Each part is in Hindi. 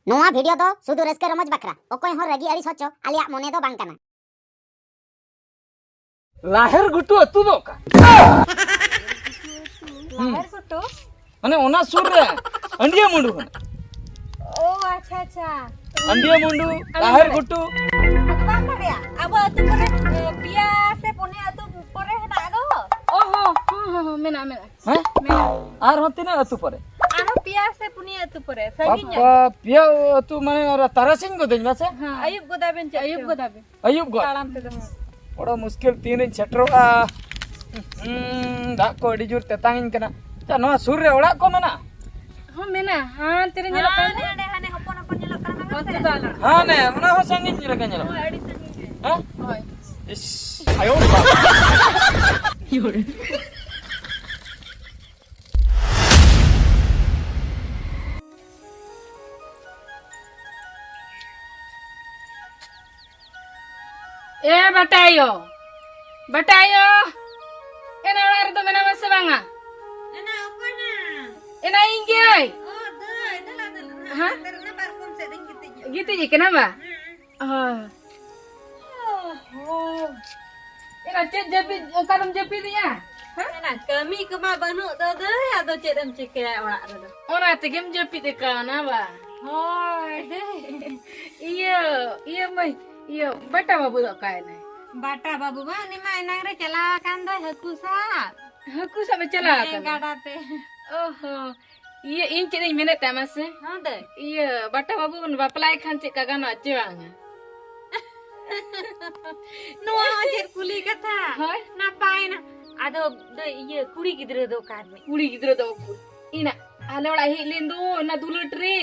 नोआ वीडियो दो सुदु रस्के रमज बकरा ओकोय हो रगी अड़ी सोचो आलिया मोने दो बांग कना लाहेर गुटू अतु दो का लाहेर गुटू माने ओना सुर रे अंडिया मुंडू कना ओ अच्छा अच्छा अंडिया मुंडू लाहेर गुटू अतु बांग करिया अब अतु परे पिया से पुने अतु परे हेना दो ओहो हो मेना मेना हैं मेना आर होतिना अतु परे आरो पिया से पुने अतु परे सगिन बापा पिया अतु माने तारासिंग को देन बासे हां अयुब गोदाबेन अयुब अयुब गो तालाम ते दो बड़ा मुश्किल तीन छटरोआ दा को अडी जोर तेतांगिन कना चा नोआ सुर रे ओड़ा को मेना हां मेना हां तेरे नेलो कान हाने हाने हपन हपन नेलो कान अतु दाला हां ने ओना हो संगिन रे कनेलो अडी संगिन हां होय इस आयो बाप योरे ए बतायो बतायो एना ओड़ा रे तो मेना मसे बांगा एना ओकोना एना इंगे ओ दे दला दला हां तेरे ना बार कोन से दिन gitu je kenapa oh एना चेक जपी कदम जपी दिया एना कमी कमा बनु तो दे या तो चेदम चिके ओड़ा रे ओना ते गेम जपी दे काना बा होय दे iya mai iya bata babu dok kae nai bata babu ba ni mai nang re cala kan do haku sa be cala kan gadate oho iya in cede mene tamase ha de iya bata babu ban baplai khan cek kaga na cewang noa cer kuli katha hoy napai na ado de iya kuri gidra do kan kuri gidra do ina ale ola hi lindu na dulut re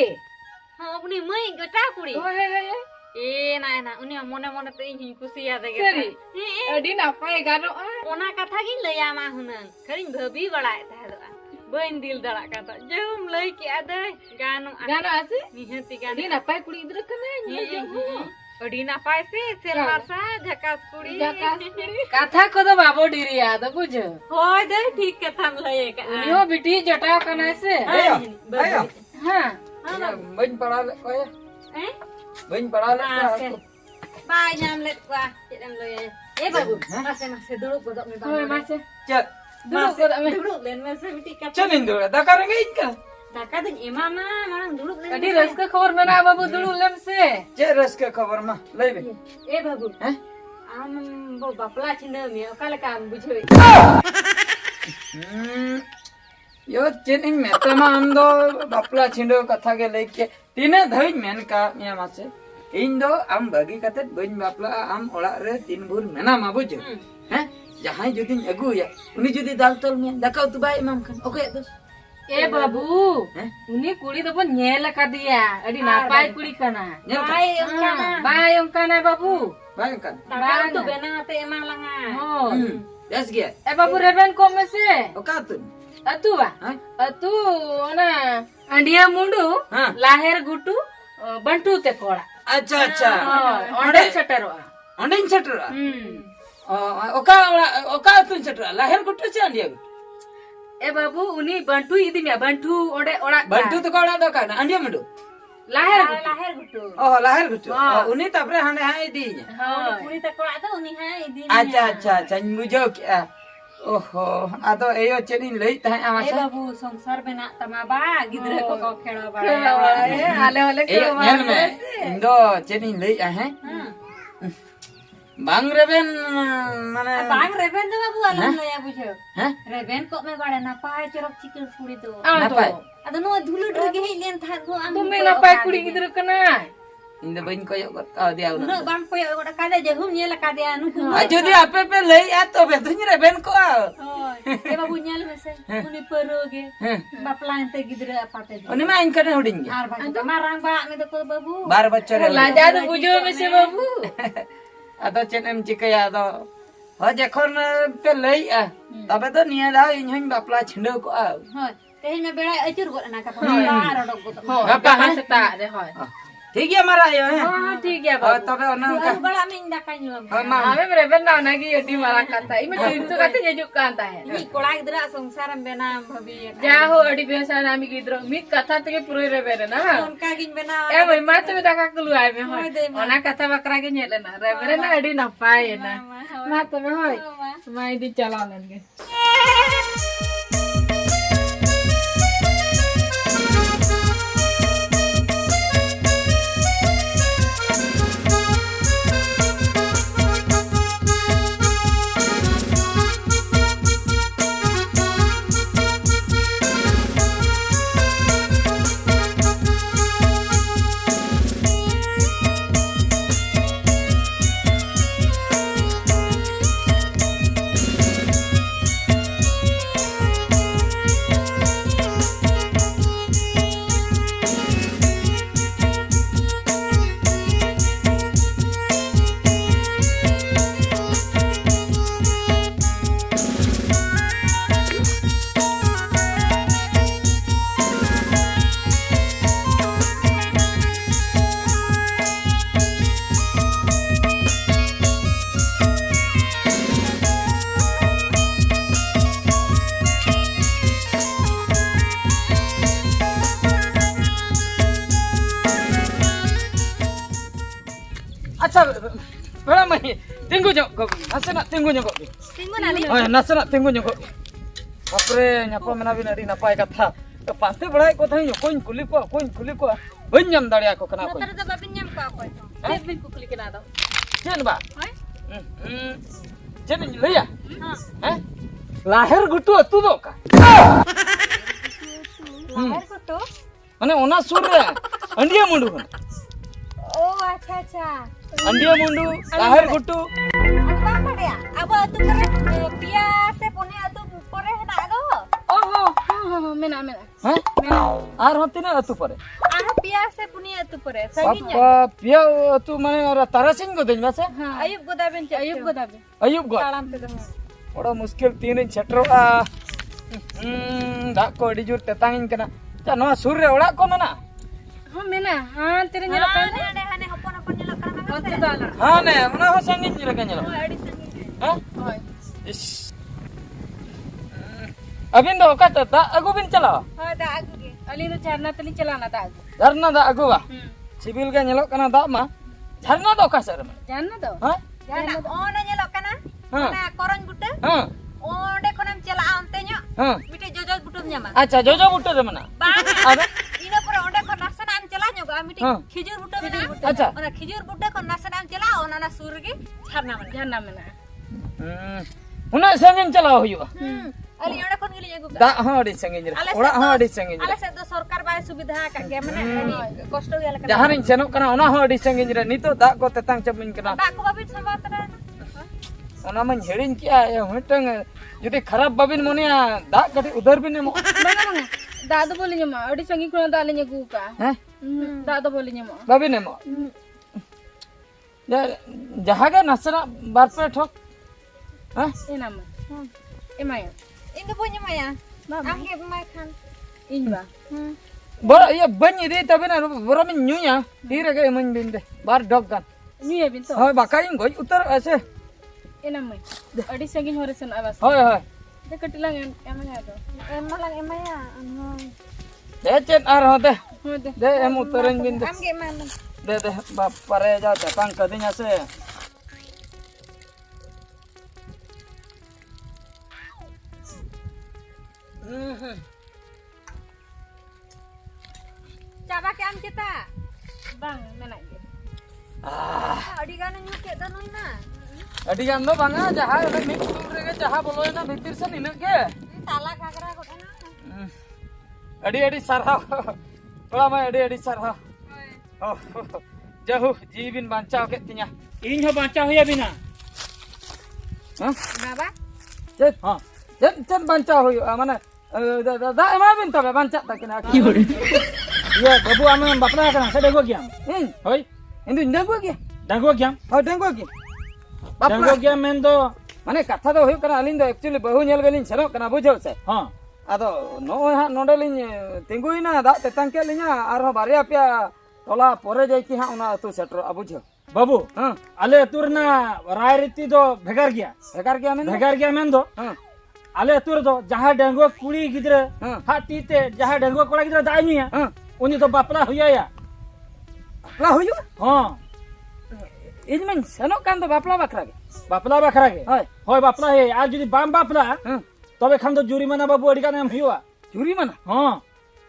ha apni mai gata kuri hoy ए ना ना उनी मोने मोने तो इन खुशिया देगे सरी अडी ना पाए गानो ओना कथा गिन लया मा हुनन खरिन भबी बड़ाय था बइन दिल दड़ा कथा जम लई के आदे गानो गानो आसे निहति गानो डी ना पाए कुड़ी इधर कने अडी ना पाए से सेलवासा झकास कुड़ी कथा को तो बाबो डिरिया तो बुझ होय दे ठीक कथा लये का उनियो बिटी जटा कना से आया हां बइन पड़ा ले कोय हैं बइन पड़ा ले बाय नाम ले qua चेदम ले ए बाबू मासे मासे दुड़ुक गोदक में बाबू मासे चल दुड़ुक गोदक में दुड़ुक लेन मासे बिटी का चल इंदो दाका रंगे इनका दाका दिन एमा मा मांग दुड़ुक लेन अडी रस का खबर मेना बाबू दुड़ुक लेम से चे रस के खबर मा लेबे ए बाबू हैं आम बो बापला छिंदे में ओकाले काम बुझोई यो चेनिंग मेतमा अंदो बापला छिंडो कथा के लेके तीने धई मेन का मिया मासे इन दो आम बगी कते बइन बापला आम ओड़ा रे तीन भूर मेना मा बुझ हैं जहां जुदी अगु या उनी जुदी दाल तोल में दकाउ तु बाय इमाम खान ओके तो ए बाबू उनी कुड़ी तो पन नेल का दिया अडी नापाय कुड़ी कना बाय उनकाना बाबू बाय उनकाना बाय तो बेना ते एमा लंगा हो दस गया ए बाबू रेबन को में से ओका तू अतु बा अतु ना अंडिया मुंडू लाहेर गुटू बंटू ते कोड़ा अच्छा अच्छा ओंडे छटरो ओका ओका तुन छटरो लाहेर गुटू से अंडिया गुटू ए बाबू उनी बंटू इदी में बंटू ओडे ओड़ा बंटू तो कोड़ा दो का अंडिया मुंडू लाहेर गुटू ओह लाहेर गुटू उनी तपरे हाने हाय दी हां उनी त कोड़ा दो उनी हाय दी अच्छा अच्छा अच्छा मुझो क्या ओहो आतो एयो चेनिन लई ता आमा ए बाबू संसार में ना तमाबा गिदरे को खेड़ा बा ए आले वाले के में इंदो चेनिन लई आ है बांग रेबेन माने बांग रेबेन तो बाबू आले लया बुझो हैं रेबेन को में बाड़े ना पाए चरक चिकन कुड़ी तो ना पाए अदो नो धुलु ढगे हे लेन था को आम तुम ना पाए कुड़ी गिदरे कना इंदे बइन को यो का दिया न बांग को यो का दे जे हम नेला का दिया नु जदी आपे पे लई आ तो बे तुनी रेबेन को आ ए बाबू नेल में से उनी परोगे बापलान ते गिदरे पाते उनी मा इन कने होडिंग आर बा तो मारंग बा में तो बाबू 12 बच्चे रे लाजा तो बुझो में से बाबू आतो चेनम चिकया तो हो जखन पे लई आ तबे तो निया दा इन हन बापला छिंडो को आ हो तेल में बेड़ा अचुर गो ना का बार डक गो हो बापा हसता रे होय ठीक गया मारा आयो हैं हां ठीक गया हां तबे ओना का बड़ा में दाका ᱧᱩ हां मा ame bereber na nagi adi marang kata ime cintu kata nyejuk kan tahe ni kola gidra songsaram benam bhabi jaho adi biasa nami gidra mi kata tege puroi rebere na onka gin bena e mai ma tu daka kelu ai me hoy ona kata bakra ge nyele na rebere na adi napai na ma tebe hoy mai di chalanan ge अच्छा बड़ा मही tinggu nyok kok nasana tinggu nyok kok tinggu nali oh nasana tinggu nyok kok apre nyapa menabi nadi napai katha pasti bड़ा ko thai koin kuli ko banyam daria ko kana ko tar da babin nyam ka ko babin kukuli kena do chen ba hoy chen leya ha lahir gutu atu do ka lahir kuto mane ona sur re andiya mundu oh acha acha andiya mundu lahir gutu apa padya abo atu pore pia se pone atu pore hena do oh mena ha ar hotina atu pore aro pia se puni atu pore saginya papa pia atu mane ora tarasing go deñ base ayub godaben ayub go talam pe do bड़ा मुश्किल तीन छटरो दा को अड़ी जोर तेतांगिन कना चा नवा सुर रे ओड़ा को मना हां मेना हां तेरे nyelo kan hane hopon nyelo kan होते दाला हां ने मना हो संगिन nyelo kan nyelo अड़ी संगी हां होय इस अबिन दो का ता अगु बिन चला हां दा आगु के अली तो झरना तली चलाना दा आगु झरना दा अगु बा सिविल का nyelo kana दा मा झरना दो का सर में झरना दो हां झरना ओने nyelo kana ना करन बुटे हां ओंडे खनम चला आनते न्यो हां मिटे जोजो बुटम न्यामा अच्छा जोजो बुट्टे दे मना बांग अबे इना पर ओंडे खन नासन आम चला न्यो गा मिटे हाँ। खिजूर बुटे में अच्छा ओना खिजूर बुटे खन नासन आम चला ओना ना सुर के झरना में उना संगिन चला होयो अली ओंडे खन गिली एगु दा हां अड़ी संगिन रे ओड़ा हां अड़ी संगिन आले से तो सरकार बाय सुविधा का के माने अडी कष्ट गेल का जहां इन सेनो कना ओना हां अड़ी संगिन रे नितो दा को तेतांग चबिन कना दा को बाबी संबातरा ओना मन हेडिन किया ए हटंग जुदी खराब बाबिन मोनिया दा कटी उधर बिन मो बंगा दादू बोली मा अडी संगी को दाले न्यगु का हैं दादू बोली मा बाबिन मो जहां के नसरा बार पे ठोक हैं एना मा एमाया Indu पुnya maya angge mai kan inba बर ये बन दे तबे ना बरो में न्यूया तीर के मन बिन दे बार डॉग गन न्यूया बिन तो हां बाकाइन गोई उतर ऐसे एना मै अडी संगी होरसन आवाज हाय हाय दे कटिlang emaya do emalang emaya दे चेन आर होते हो दे एम उतरन बिन दे amge man दे बाप परे जा तेतांग कदिnya से coba ke am kita bang mana ge adi gan nyu ke da noi na अडी गान दो बांगा जहां रे मिक दूर रे जहां बोलो ना भीतर से निन के ताला घाघरा को ना अडी अडी सरहा बड़ा मैं अडी सरहा जहु जीविन बांचाव के तिया इन हो बांचाव होया बिना हां बाबा चल हां चल बांचाव होयो माने दा एमा बिन तबे बांचा तकिना ये बाबू आमे बापना kana से देखो क्या होय इंदु इंदगो क्या हां डेंगो क्या बापना क्या मेन दो माने कथा दो होयो kana अलिन दो एक्चुअली बहु नेल गलिन छनो kana बुझो से हां आदो नो हा नोडलिन तिंगुइना दा तेतांग के लिया आरो बारिया पे टोला परे जाइके हां ओना अतु सेटर बुझो बाबू हां आले अतुर ना राय रीति दो भेगार गया भेगार गया मेन दो हां आले अतुर दो जहां डंगो कुड़ी गिद्रे हां हाती ते जहां डंगो कोड़ा गिद्रे दाई नुया हां उनी तो बापला हुया या बापला हुयो हां इन में सेनो कान दो बापला बकरा के बापला बखरा के होय होय बापला हे आज जदी बाम बापला हां तबे खान दो जुरिमाना बाबू अडी का नाम हुआ चुरी मना हां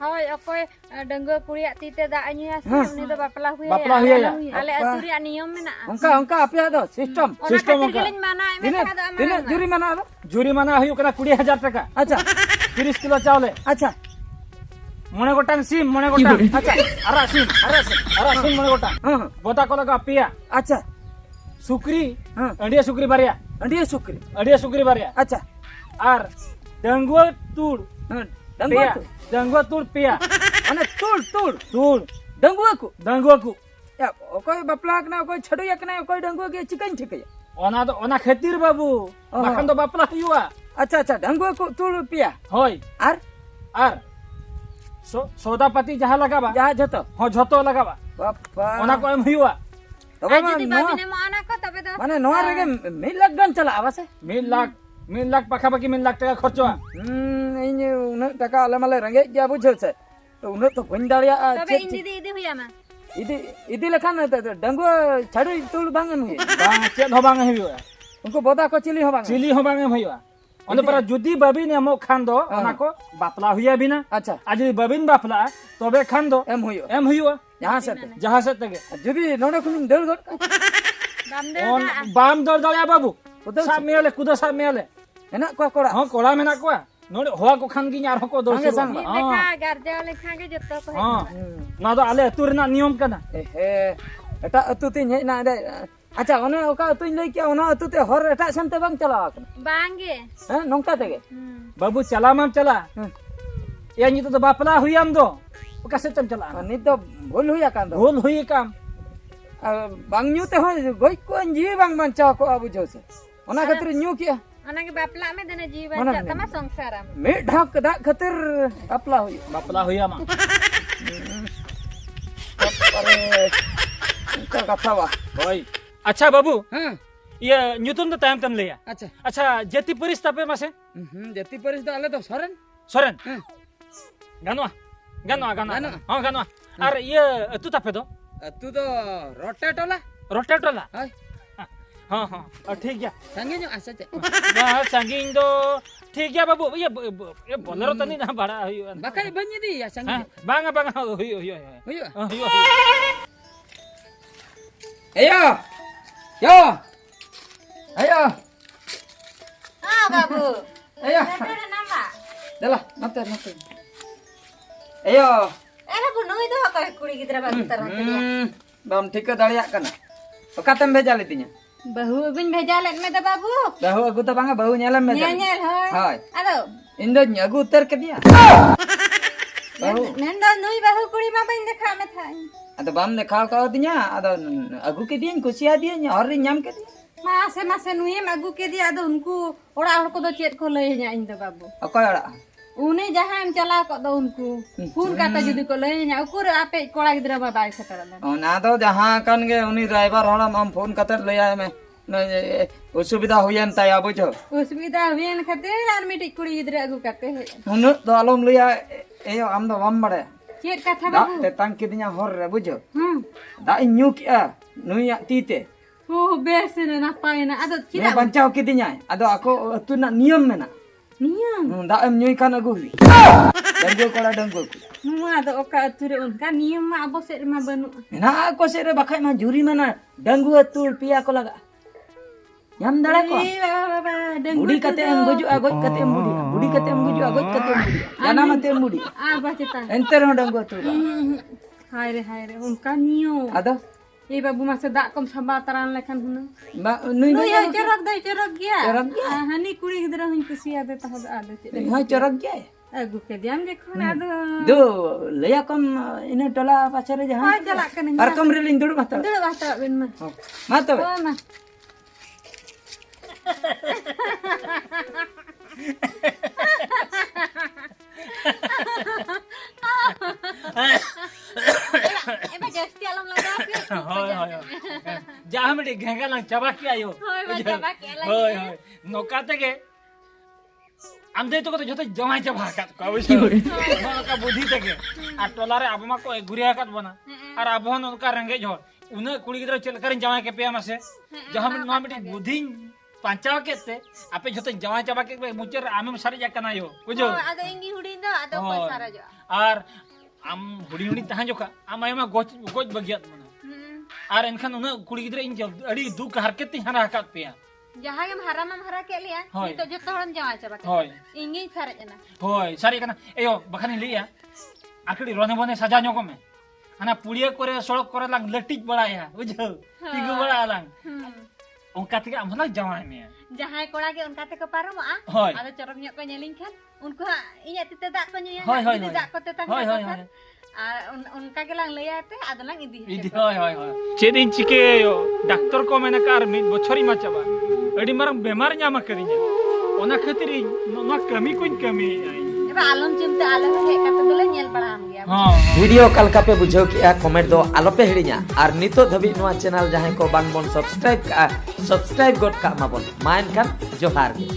Hoi, okoi denggo kuliah tite dak nya Hah? uni do baplah huya. Baplah huya ya? Ale Apa? aturi aniyom mena. अंका आपे दो system Sistem Ona angka. katilin mana दिने emang ada दिने aman. जुरी मना दो जुरिमाना हुई कना 20,000 टका अच्छा 30 किलो चावले अच्छा मने गोटान सिम मने गोटान अच्छा अरा सिम मने गोटान हां बोता को लगा पिया अच्छा सुक्री हां अंडिया सुक्री बारिया अंडिया सुकरी अंडिया सुक्री बारिया अच्छा आर डंगुआ तूड़ हां पिया डंगुआ डंगुआ तूड़ पिया अने तूड़ तूड़ तूड़ डंगुआ को डंगुआ को या कोई बपला ना कोई छडो या ना कोई डंगुआ के चिकन ठीक है ओना तो ओना खेतीर बाबू ओहो। बाखन तो बापला हुआ अच्छा अच्छा डंगुआ को तूड़ पिया होय आर आर सौदा पाती जहां लगाबा जा जतो हो झतो लगाबा बापा ओना को एम हुआ तबे Jadi मा babine mau anak ko tabe do. माने नोआ रेगे मिल गन चला आवासे 1 लाख पाखापाखि 1 लाख टका खर्चवा इन उन टका आले माले रंगे जा बुझो से तो उन तो बन दाड़िया Tabe indi huya ma. इदी इदी लखान डंगुआ छाड़ू तूड़ बांगन हुए बांग चेद हो बांग हुआ उनको बोदा को चिली हो बांगन चिली हो बांग हुआ ओने पर जुदी बबिन एमो खान दो ओना को बापला हुआ बिना अच्छा आज जुदी बबिन बापला तबे खान दो एम हुयो एम हुआ यहाँ से जहां से तगे जुबी नोने खुन डर गट Bam de ओन da. बाम दर दलिया बाबू उधर साब मेले कुदा साब मेले है ना कोई कोड़ा हां कोड़ा मेना को नोडे होआ को खान गिन आर को दो संगे संग Ni leka garja lekha ge jotto ko. हां ना तो आले अतुर ना नियम कना ए एटा अतु तिन हे ना दे अच्छा ओने ओका अतु लई के ओना अतु ते हर एटा संते बांग चला Bang ge. हैं नोंका तेगे बाबू चला माम चला या नी तो बापला हुयाम दो ओका से चम चला नित तो भूल हुया कान दो भूल हुई काम बांग न्यू ते हो गोई को जी बांग बंचा को अब जो से ओना खातिर न्यू किया Ona ge bapla me dene jiwa Mana ja ni? tama songsaram. मे ढाक दा खातिर अपला हुई बापला हुया मा अरे का कथा वा होय अच्छा बाबू हां ये न्यूटन तो टाइम तम लिया अच्छा अच्छा जेती परिस तापे मासे जति परिस तो आले तो सरन सोरेन हां गानवा गानवा गानवा गानवा। हां गानवा अरे ये तू तापे दो तू तो रोटे टोला रोटेटोला हाय हां हां ठीक है संगे जो आसे चे बा संगीन दो ठीक है बाबू ये बोलेरो तनी ना बड़ा हुई बाकाय बन्नी दी या संगे बांगा बांगा हुई हुई हुई हुई एयो यो ayo Ah babu. ayo Ada nama. dala nate nate ayo Babu nui do ko kuri gidra babu tar bam ठीक दाड़िया kana okatem भेजा लेतिnya Bahu bin bheja let me da babu. bahu agu to banga bahu nyelam me Nyel hoy. hoy Ado. indo nyagu utar ke dia bahu Nenda nui bahu kuri ma bin dekha me thai. ado bam ne khao kao tinya ado agu ke dia kusia dia और nyam ke dia Mase mase nui magu ke dia ado unku ora hor ko do chet ko lay nya indo babu. okoy ora Uni jahan chala ko do unku. Phone kata judi ko lay nya ukur ape kola gidra ba bai setara. ona do jahan kan ge uni driver holam am phone kater le ay me usubida huyan tay abujo Usbida huyen khatir ar miti kuri gidra agu kate he. unu do alom liya eyo am do bam bade Chet katha da babu. te tang ke dinya hor re bujo Hmm. da inyu kia nuya tite Oh besena napai na ado ne kira bancau ke dinya ado aku tu nak niam mena niam. da em nyui kan agu hui danggo kola danggo Mu ado oka ature un kan niam ma abo set ma banu. na aku sere bakai ma juri mana danggo atul pia ko laga yam dara ko Eh baba dan budi kate em goju agoj kate em budi kate em goju agoj kate em budi jana mate em budi aba cita. enter ho danggo atul Hai re un kan nio. ado Eh babu masa dak kom sabar taran lekan huna. ba nui Nu nui ya jorok dai jorok gya. Jorok gya. Hani kuri gidra hun kusi ade ta hoda ade cita. ha corak ge Agu ke diam je khuna ado. do leya kom ine tola pacare jahan Ha jalak kan. arkam relin dulu mata Dulu bata ben ma. mata Oh ma. एबा जस्ती आलम लगा होय होय जहाँ में घेंगा लंग चबा के आयो होय बा चबा के आला होय होय नोकाते के आमदे तो जते जमाई चबा का को बुझो नोका बुद्धि तके आ टोला रे अब मा को गुरिया का बना और अब हन उनका रंगे झोर उन्हें कुड़ी गिद्रो चल कर जमाई के पे मासे जहाँ में नो मिटे बुद्धि पांचाव केते आपे जते जमाई चबा के मुचर आमे सारे जाकना यो बुझो आदो इंगी हुडी दो आदो पैसा राजो और आम हुडी हुडी तहां जोका आम आयमा गोच गोच बगियात मना और एनखान उन्हें कुड़ी गिद्रो इन अड़ी दुख हरकत हना हकात पेया जहाँ के हरा मा हरा के लिया होय। तो जतो हरन जमा चबा के होय इंगी सारे जना होय सारी कना एयो बखानी लिया आकड़ी रोने बने सजा ᱧᱚᱜᱚ ᱢᱮ हना पुड़िया करे सड़क करे लांग लटिज बड़ाया बुझो तिगु बड़ा लांग ओंका तके हमला जमाय में जहाँ कोड़ा के उनका ते को पारमो आ होय आदो चरम ᱧᱚᱜ को नेलिन खान उनको इया तिते दाग को ᱧᱩᱭᱟ होय होय दाग को ते होय होय होय उनका के लांग लैयाते आदो लांग इदी इदी होय होय होय चेदिन चिकेयो डॉक्टर को मेने कार मिद बछरी मा चबा अडी मारंग बेमार ᱧᱟᱢ करिnya ओना खातिर नो कमी कोइन कमी एबा आलम चिमते आले हे कते दोले नेल बड़ा हम गया हां वीडियो कलका पे बुझो कि कमेंट दो आलो पे हिड़िया और नितो धबी नोआ चैनल जहां को बांग बोन सब्सक्राइब का सब्सक्राइब गोट का माबोन माइन खान जोहार गे।